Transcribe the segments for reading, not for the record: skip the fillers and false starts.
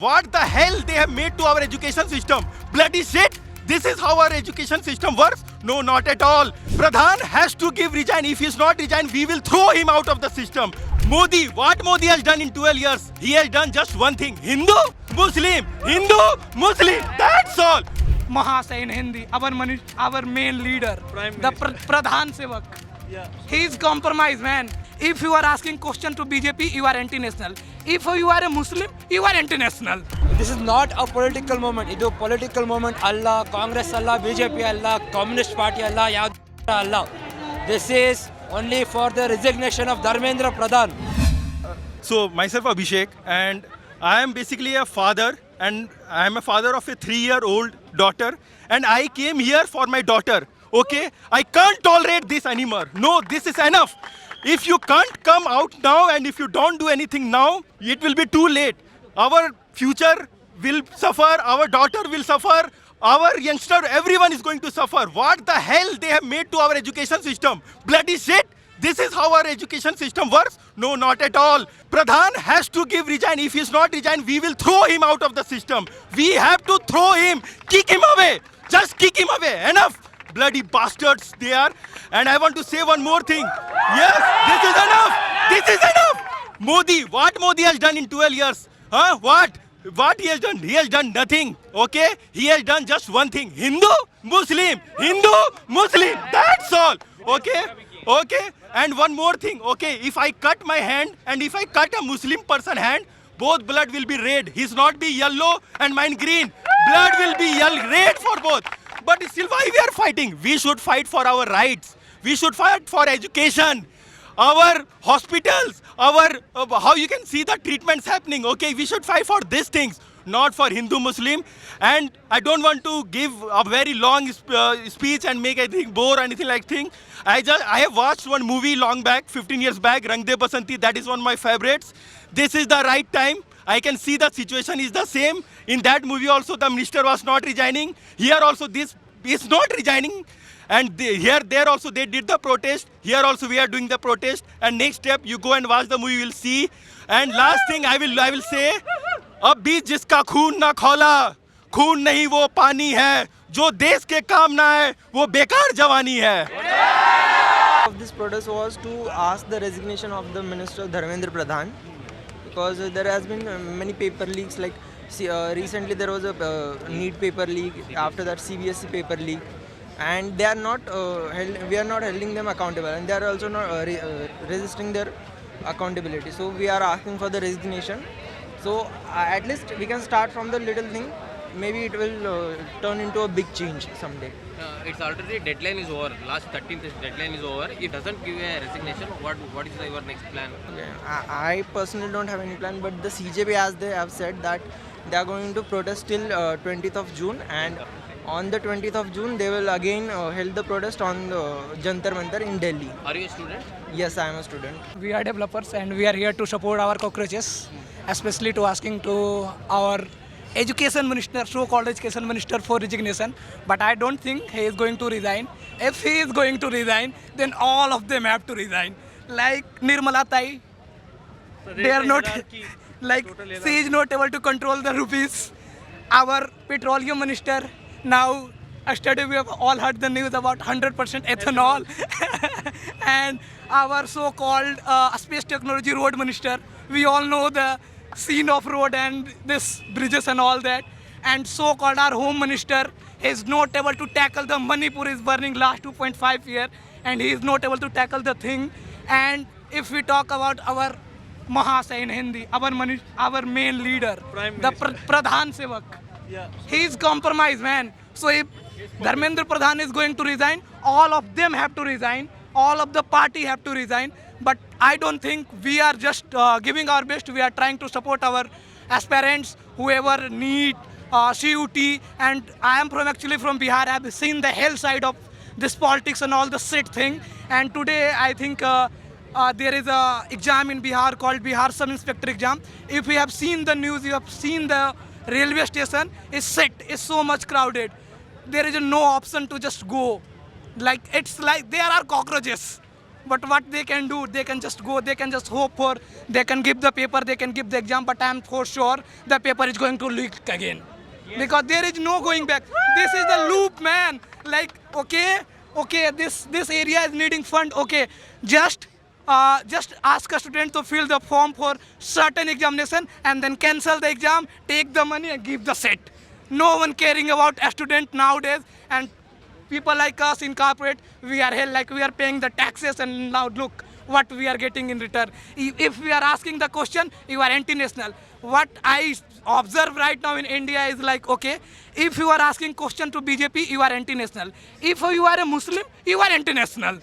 What the hell they have made to our education system? Bloody shit! This is how our education system works? No, not at all. Pradhan has to give resign. If he is not resign, we will throw him out of the system. Modi, what Modi has done in 12 years? He has done just one thing. Hindu, Muslim, Hindu, Muslim. That's all. Mahasai in Hindi, our main leader, the Pradhan Sevak. He is compromised, man. If you are asking question to BJP, you are anti-national. If you are a Muslim, you are anti-national. This is not a political moment. It is a political moment. Allah, Congress Allah, BJP Allah, Communist Party Allah, Yad Allah. This is only for the resignation of Dharmendra Pradhan. So myself Abhishek, and I am basically a father, and I am a father of a 3-year-old daughter, and I came here for my daughter. Okay, I can't tolerate this anymore. No, this is enough. If you can't come out now and if you don't do anything now, it will be too late. Our future will suffer, our daughter will suffer, our youngster, everyone is going to suffer. What the hell they have made to our education system? Bloody shit! This is how our education system works? No, not at all. Pradhan has to give resign. If he is not resign, we will throw him out of the system. We have to throw him, kick him away. Just kick him away. Enough. Bloody bastards they are. And I want to say one more thing. Yes, this is enough. This is enough. Modi, what Modi has done in 12 years? Huh? What he has done? He has done nothing. Okay? He has done just one thing. Hindu, Muslim. Hindu, Muslim. That's all. Okay? Okay? And one more thing. Okay? If I cut my hand and if I cut a Muslim person hand, both blood will be red. His not be yellow and mine green. Blood will be red for both. But still, why we are fighting? We should fight for our rights. We should fight for education, our hospitals, our how you can see the treatments happening. Okay, we should fight for these things, not for Hindu Muslim. And I don't want to give a very long speech and make anything bore or anything like thing. I have watched one movie long back, 15 years back, Rang De Basanti. That is one of my favorites. This is the right time. I can see the situation is the same. In that movie also the minister was not resigning. Here also this is not resigning. And there also they did the protest. Here also we are doing the protest. And next step, you go and watch the movie, you will see. And last thing I will say, अब भी जिसका खून ना खौला, खून नहीं वो पानी है, जो देश के काम ना है, वो बेकार जवानी है. Of this protest was to ask the resignation of the Minister Dharmendra Pradhan, because there has been many paper leaks. Like recently there was a NEET paper leak. After that CBSE paper leak, and they are not we are not holding them accountable, and they are also not resisting their accountability. So we are asking for the resignation. So at least we can start from the little thing. Maybe it will turn into a big change someday. It's already deadline is over. Last 13th deadline is over. It doesn't give a resignation. What is your next plan? Okay. I personally don't have any plan, but the CJP, as they have said, that they are going to protest till 20th of June, and on the 20th of June they will again hold the protest on the Jantar Mantar in Delhi. Are you a student? Yes, I am a student. We are developers and we are here to support our cockroaches, especially to asking to our education minister, so-called education minister, for resignation. But I don't think he is going to resign. If he is going to resign, then all of them have to resign. Like Nirmala Tai, they are not, like she is not able to control the rupees. Our petroleum minister, now yesterday we have all heard the news about 100% ethanol. And our so-called space technology road minister, we all know the scene of road and this bridges and all that. And so-called our home minister is not able to tackle the Manipur is burning last 2.5 years, and he is not able to tackle the thing. And if we talk about our Mahasai in Hindi, our main leader, the Pradhan Sevak, he is compromised, man. So if Dharmendra Pradhan is going to resign, all of them have to resign, all of the party have to resign. But I don't think we are just giving our best. We are trying to support our aspirants, whoever need CUT. And I am actually from Bihar. I have seen the hell side of this politics and all the shit thing. And today I think there is a exam in Bihar called Bihar Sub-Inspector exam. If you have seen the news, you have seen the railway station is set, is so much crowded. There is no option to just go. Like, it's like there are cockroaches. But what they can do, they can just go, they can just hope for, they can give the paper, they can give the exam, but I am for sure the paper is going to leak again. Because there is no going back. This is the loop, man. Like, okay, this area is needing fund. Okay, just ask a student to fill the form for certain examination and then cancel the exam, take the money and give the set. No one caring about a student nowadays, and people like us in corporate, we are held like we are paying the taxes, and now look what we are getting in return. If we are asking the question, you are anti-national. What I observe right now in India is like, okay, if you are asking question to BJP, you are anti-national. If you are a Muslim, you are anti-national.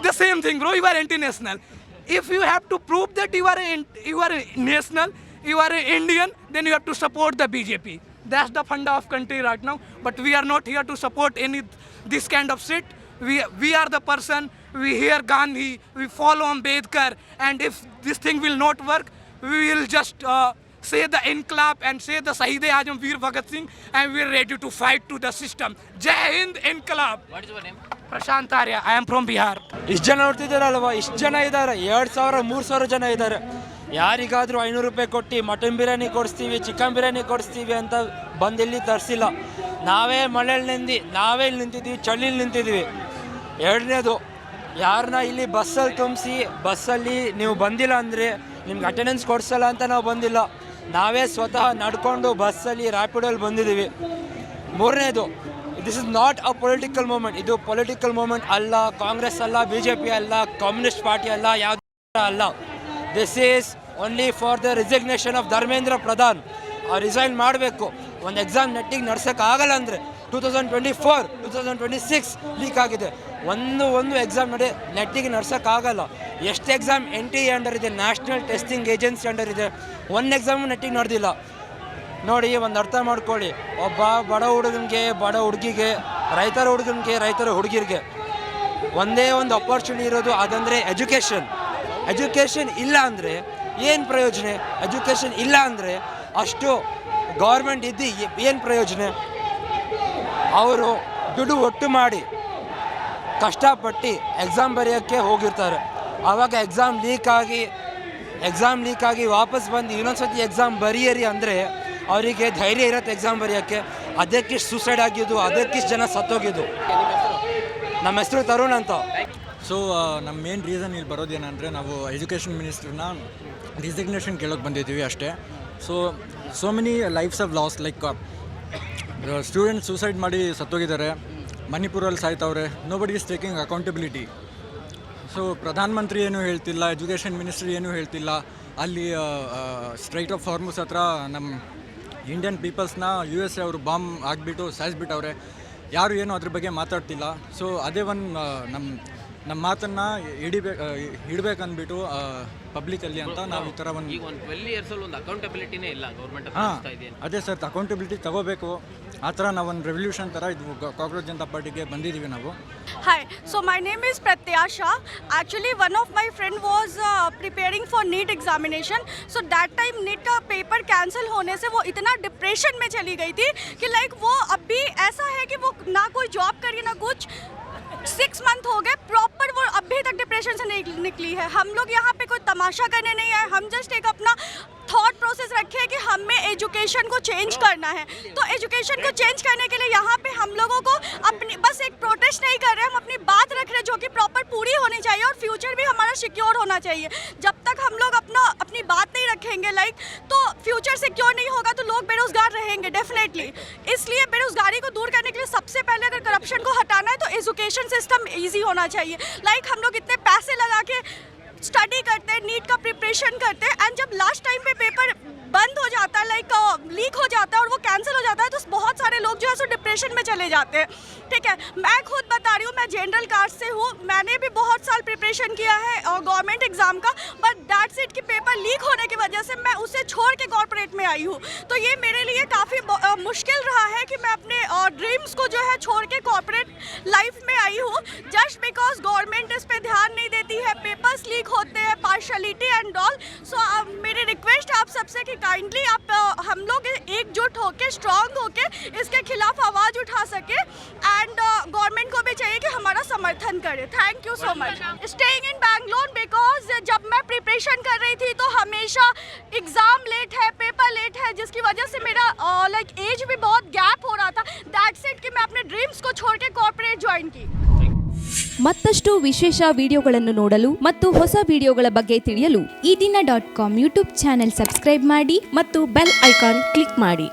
The same thing, bro, you are anti-national. If you have to prove that you are a national, you are an Indian, then you have to support the BJP. That's the funda of country right now. But we are not here to support any this kind of shit. We are the person, we hear Gandhi, we follow Ambedkar, and if this thing will not work, we will just say the Inqilab and say the Shahid-e-Azam Veer Bhagat Singh, and we are ready to fight to the system. Jai Hind, Inqilab. What is your name? Prashant Arya, I am from Bihar. ಇಷ್ಟು ಜನ ನೋಡ್ತಿದ್ದಾರಲ್ವ, ಇಷ್ಟು ಜನ ಇದ್ದಾರೆ, 2,000 3,000 ಜನ ಇದ್ದಾರೆ. ಯಾರಿಗಾದರೂ 500 ರೂಪಾಯಿ ಕೊಟ್ಟು ಮಟನ್ ಬಿರಿಯಾನಿ ಕೊಡಿಸ್ತೀವಿ, ಚಿಕನ್ ಬಿರಿಯಾನಿ ಕೊಡಿಸ್ತೀವಿ ಅಂತ ಬಂದು ಇಲ್ಲಿ ತರಿಸಿಲ್ಲ. ನಾವೇ ಮಳೆಯಲ್ಲಿ ನಾವೇ ಇಲ್ಲಿ ನಿಂತಿದ್ದೀವಿ, ಚಳಿಲಿ ನಿಂತಿದ್ದೀವಿ. ಎರಡನೇದು, ಯಾರನ್ನ ಇಲ್ಲಿ ಬಸ್ಸಲ್ಲಿ ತುಂಬಿಸಿ ಬಸ್ಸಲ್ಲಿ ನೀವು ಬಂದಿಲ್ಲ ಅಂದರೆ ನಿಮ್ಗೆ ಅಟೆಂಡೆನ್ಸ್ ಕೊಡಿಸಲ್ಲ ಅಂತ ನಾವು ಬಂದಿಲ್ಲ. ನಾವೇ ಸ್ವತಃ ನಡ್ಕೊಂಡು ಬಸ್ಸಲ್ಲಿ ರ್ಯಾಪಿಡೋಲ್ಲಿ ಬಂದಿದ್ದೀವಿ. ಮೂರನೇದು, this is not a political movement. ಇದು ಪೊಲಿಟಿಕಲ್ ಮೂಮೆಂಟ್ ಅಲ್ಲ, ಕಾಂಗ್ರೆಸ್ ಅಲ್ಲ, BJP ಅಲ್ಲ, ಕಮ್ಯುನಿಸ್ಟ್ ಪಾರ್ಟಿ ಅಲ್ಲ, ಯಾವುದು ಅಲ್ಲ. This is only for the resignation of Dharmendra Pradhan. ಅವ್ರು ರಿಸೈನ್ ಮಾಡಬೇಕು. ಒಂದು ಎಕ್ಸಾಮ್ ನೆಟ್ಟಿಗೆ ನಡ್ಸೋಕ್ಕಾಗಲ್ಲ ಅಂದರೆ 2024, 2026 ಲೀಕ್ ಆಗಿದೆ. ಒಂದು ಎಕ್ಸಾಮ್ ನೆಟ್ಟಿಗೆ ನಡ್ಸೋಕ್ಕಾಗಲ್ಲ. ಎಷ್ಟು ಎಕ್ಸಾಮ್ NTA ಅಂಡರ್ ಇದೆ, ನ್ಯಾಷನಲ್ ಟೆಸ್ಟಿಂಗ್ ಏಜೆನ್ಸಿ ಅಂಡರ್ ಇದೆ. ಒಂದು ಎಕ್ಸಾಮು ನೆಟ್ಟಿಗೆ ನಡೆದಿಲ್ಲ. ನೋಡಿ, ಒಂದು ಅರ್ಥ ಮಾಡ್ಕೊಳ್ಳಿ, ಒಬ್ಬ ಬಡ ಹುಡುಗನಿಗೆ, ಬಡ ಹುಡುಗಿಗೆ, ರೈತರ ಹುಡುಗನಿಗೆ, ರೈತರ ಹುಡುಗಿರಿಗೆ ಒಂದೇ ಒಂದು ಅಪರ್ಚುನಿಟಿ ಇರೋದು, ಅದಂದರೆ ಎಜುಕೇಷನ್. ಎಜುಕೇಷನ್ ಇಲ್ಲ ಅಂದರೆ ಏನು ಪ್ರಯೋಜನ? ಎಜುಕೇಷನ್ ಇಲ್ಲ ಅಂದರೆ ಅಷ್ಟು ಗೌರ್ಮೆಂಟ್ ಇದ್ದು ಏನು ಪ್ರಯೋಜನ? ಅವರು ದುಡ್ಡು ಒಟ್ಟು ಮಾಡಿ ಕಷ್ಟಪಟ್ಟು ಎಕ್ಸಾಮ್ ಬರೆಯೋಕ್ಕೆ ಹೋಗಿರ್ತಾರೆ. ಆವಾಗ ಎಕ್ಸಾಮ್ ಲೀಕ್ ಆಗಿ ವಾಪಸ್ ಬಂದು ಇನ್ನೊಂದ್ಸತಿ ಎಕ್ಸಾಮ್ ಬರೀರಿ ಅಂದರೆ ಅವರಿಗೆ ಧೈರ್ಯ ಇರುತ್ತೆ ಎಕ್ಸಾಮ್ ಬರೆಯೋಕ್ಕೆ. ಅದಕ್ಕಿಷ್ಟು ಸೂಸೈಡ್ ಆಗಿದ್ದು, ಅದಕ್ಕಿಷ್ಟು ಜನ ಸತ್ತೋಗಿದ್ದು. ನಮ್ಮ ಹೆಸರು ತರುಣ್ ಅಂತ. ಸೊ ನಮ್ಮ ಮೇನ್ ರೀಸನ್ ಇಲ್ಲಿ ಬರೋದೇನೆಂದರೆ, ನಾವು ಎಜುಕೇಷನ್ ಮಿನಿಸ್ಟ್ರನ್ನ ರಿಸಿಗ್ನೇಷನ್ ಕೇಳೋಕ್ಕೆ ಬಂದಿದ್ದೀವಿ ಅಷ್ಟೇ. So many lifes of loss, like student suicide ಮಾಡಿ ಸತ್ತೋಗಿದ್ದಾರೆ, ಮಣಿಪುರಲ್ಲಿ ಸಾಯ್ತವ್ರೆ. Nobody is taking accountability. So ಪ್ರಧಾನ ಮಂತ್ರಿ ಏನೂ ಹೇಳ್ತಿಲ್ಲ, ಎಜುಕೇಷನ್ ಮಿನಿಸ್ಟ್ರಿ ಏನೂ ಹೇಳ್ತಿಲ್ಲ. ಅಲ್ಲಿ ಸ್ಟ್ರೈಟ್ ಆಫ್ ಫಾರ್ಮಸ್ ಹತ್ರ ನಮ್ಮ ಇಂಡಿಯನ್ ಪೀಪಲ್ಸ್ನ USA ಅವರು ಬಾಂಬ್ ಆಗಿಬಿಟ್ಟು ಸಾಯಿಸ್ಬಿಟ್ಟವ್ರೆ. ಯಾರು ಏನೂ ಅದ್ರ ಬಗ್ಗೆ ಮಾತಾಡ್ತಿಲ್ಲ. ಸೊ ಅದೇ ಒಂದು ನಮ್ಮ ಮಾತನ್ನು ಹಿಡಬೇಕಂದ್ಬಿಟ್ಟು ಪಬ್ಲಿಕಲ್ಲಿ ಅಂತ ನಾವು ಈ ಥರ ಒಂದು 12 years ಒಂದು ಅಕೌಂಟಬಿಲಿಟಿನೇ ಇಲ್ಲ ಗೌರ್ಮೆಂಟ್. ಅದೇ ಸರ್, ಅಕೌಂಟಬಿಲಿಟಿ ತಗೋಬೇಕು. ಆ ಥರ ನಾವು ಒಂದು ರೆವಲ್ಯೂಷನ್ ಥರ ಇದು ಕಾಕ್ರೋಚ್ ಜನತಾ ಪಾರ್ಟಿಗೆ ಬಂದಿದ್ದೀವಿ ನಾವು. Hi, so my name is Pratyasha. Actually, one of my friend was preparing for NEET examination. So that time NEET का पेपर कैंसिल होने से वो इतना डिप्रेशन में चली गई थी कि लाइक वो अभी ऐसा है कि वो ना कोई जॉब करी ना कुछ. 6 month हो गए प्रॉपर, वो अभी तक डिप्रेशन से नहीं निकली है. हम लोग यहाँ पे कोई तमाशा करने नहीं आए, हम जस्ट एक अपना थॉट प्रोसेस रखे हैं कि हमें एजुकेशन को चेंज करना है. तो एजुकेशन को चेंज करने के लिए यहाँ पे हम लोगों को अपनी बस एक प्रोटेस्ट नहीं कर रहे, हम अपनी बात रख रहे जो कि प्रॉपर पूरी होनी चाहिए और फ्यूचर भी हमारा सिक्योर होना चाहिए. जब तक हम लोग अपनी बात नहीं रखेंगे तो फ्यूचर सिक्योर नहीं होगा, तो लोग बेरोजगार रहेंगे डेफिनेटली. इसलिए बेरोजगारी को दूर करने के लिए सबसे पहले अगर करप्शन को हटाना है तो एजुकेशन सिस्टम ईजी होना चाहिए. हम लोग इतने पैसे लगा के स्टडी करते हैं, नीट का प्रिपरेशन करते हैं, एंड जब लास्ट टाइम पे पेपर बंद हो जाता है, लीक हो जाता है और वो कैंसिल हो जाता है, तो बहुत सारे लोग जो है सो डिप्रेशन में चले जाते हैं. ठीक है, मैं खुद बता रही हूँ, मैं जनरल कास्ट से हूँ. मैंने भी बहुत साल प्रिपरेशन किया है गवर्नमेंट एग्जाम का, बट दैट्स इट कि पेपर लीक होने की वजह से मैं उसे छोड़ के कॉर्पोरेट में आई हूँ. तो ये मेरे लिए काफ़ी मुश्किल रहा है कि मैं अपने ड्रीम्स को जो है छोड़ के कॉर्पोरेट लाइफ में आई हूँ, जस्ट बिकॉज गवर्नमेंट इस पर ध्यान नहीं देती है, पेपर्स लीक होते हैं, पार्शलिटी एंड ऑल. सो मेरी रिक्वेस्ट है आप सबसे कि काइंडली आप हम लोग एकजुट होके, स्ट्रांग होके इसके खिलाफ आवाज़ उठा सके, एंड गवर्नमेंट को भी चाहिए कि हमारा समर्थन समर्थन करे. Thank you so much. Staying in Bangalore because जब मैं प्रिपरेशन कर रही थी तो हमेशा एग्ज़ाम लेट है, पेपर लेट है, जिसकी वजह से मेरा लाइक एज भी बहुत गैप हो रहा था. दैट्स इट कि मैं अपने ड्रीम्स को छोड़ के कॉर्पोरेट ज्वाइन की. ಮತ್ತಷ್ಟು ವಿಶೇಷ ವಿಡಿಯೋಗಳನ್ನು ನೋಡಲು ಮತ್ತು ಹೊಸ ವಿಡಿಯೋಗಳ ಬಗ್ಗೆ ತಿಳಿಯಲು ಈ ದಿನ .com ಯೂಟ್ಯೂಬ್ ಚಾನೆಲ್ ಸಬ್ಸ್ಕ್ರೈಬ್ ಮಾಡಿ ಮತ್ತು ಬೆಲ್ ಐಕಾನ್ ಕ್ಲಿಕ್ ಮಾಡಿ.